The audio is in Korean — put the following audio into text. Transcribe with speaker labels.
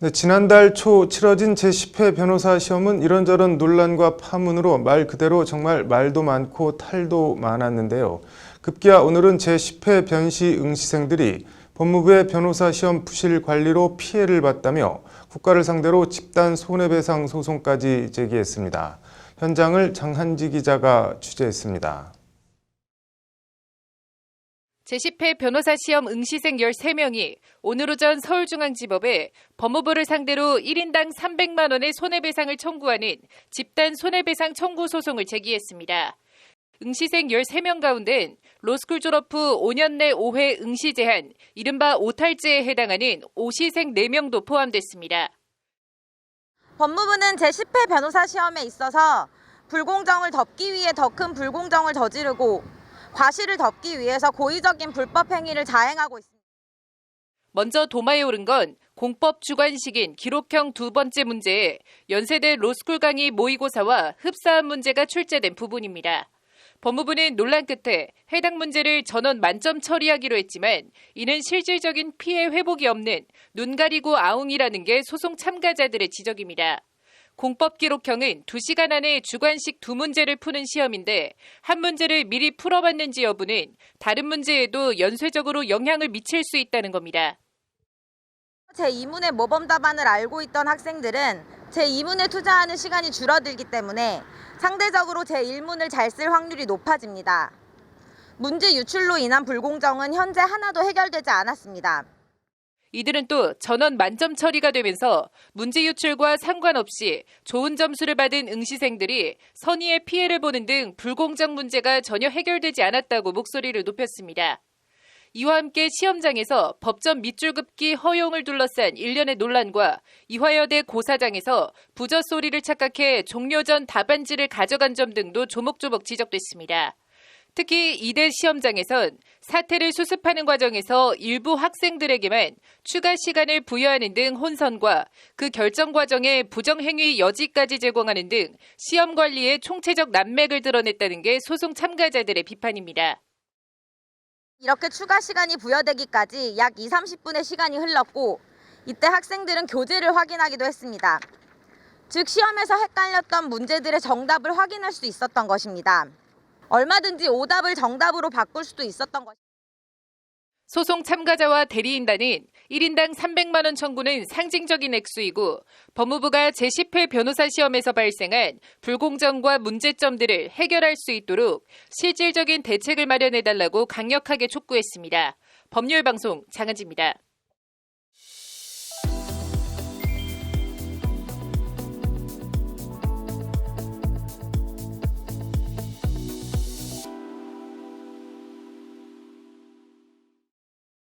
Speaker 1: 네, 지난달 초 치러진 제10회 변호사 시험은 이런저런 논란과 파문으로 말 그대로 정말 말도 많고 탈도 많았는데요. 급기야 오늘은 제10회 변시 응시생들이 법무부의 변호사 시험 부실 관리로 피해를 봤다며 국가를 상대로 집단 손해배상 소송까지 제기했습니다. 현장을 장한지 기자가 취재했습니다.
Speaker 2: 제10회 변호사 시험 응시생 13명이 오늘 오전 서울중앙지법에 법무부를 상대로 1인당 300만 원의 손해배상을 청구하는 집단 손해배상 청구 소송을 제기했습니다. 응시생 13명 가운데는 로스쿨 졸업 후 5년 내 5회 응시 제한, 이른바 오탈제에 해당하는 오시생 4명도 포함됐습니다.
Speaker 3: 법무부는 제10회 변호사 시험에 있어서 불공정을 덮기 위해 더 큰 불공정을 저지르고 과실을 덮기 위해서 고의적인 불법 행위를 자행하고 있습니다.
Speaker 2: 먼저 도마에 오른 건 공법 주관식인 기록형 두 번째 문제에 연세대 로스쿨 강의 모의고사와 흡사한 문제가 출제된 부분입니다. 법무부는 논란 끝에 해당 문제를 전원 만점 처리하기로 했지만 이는 실질적인 피해 회복이 없는 눈 가리고 아웅이라는 게 소송 참가자들의 지적입니다. 공법 기록형은 2시간 안에 주관식 2문제를 푸는 시험인데 한 문제를 미리 풀어봤는지 여부는 다른 문제에도 연쇄적으로 영향을 미칠 수 있다는 겁니다.
Speaker 3: 제2문의 모범 답안을 알고 있던 학생들은 제2문에 투자하는 시간이 줄어들기 때문에 상대적으로 제1문을 잘 쓸 확률이 높아집니다. 문제 유출로 인한 불공정은 현재 하나도 해결되지 않았습니다.
Speaker 2: 이들은 또 전원 만점 처리가 되면서 문제 유출과 상관없이 좋은 점수를 받은 응시생들이 선의의 피해를 보는 등 불공정 문제가 전혀 해결되지 않았다고 목소리를 높였습니다. 이와 함께 시험장에서 법전 밑줄 긋기 허용을 둘러싼 일련의 논란과 이화여대 고사장에서 부저소리를 착각해 종료 전 답안지를 가져간 점 등도 조목조목 지적됐습니다. 특히 이대 시험장에선 사태를 수습하는 과정에서 일부 학생들에게만 추가 시간을 부여하는 등 혼선과 그 결정 과정에 부정행위 여지까지 제공하는 등 시험 관리에 총체적 난맥을 드러냈다는 게 소송 참가자들의 비판입니다.
Speaker 3: 이렇게 추가 시간이 부여되기까지 약 20-30분의 시간이 흘렀고 이때 학생들은 교재를 확인하기도 했습니다. 즉 시험에서 헷갈렸던 문제들의 정답을 확인할 수 있었던 것입니다. 얼마든지 오답을 정답으로 바꿀 수도 있었던 것입니다.
Speaker 2: 소송 참가자와 대리인단은 1인당 300만 원 청구는 상징적인 액수이고 법무부가 제10회 변호사 시험에서 발생한 불공정과 문제점들을 해결할 수 있도록 실질적인 대책을 마련해달라고 강력하게 촉구했습니다. 법률방송 장한지입니다.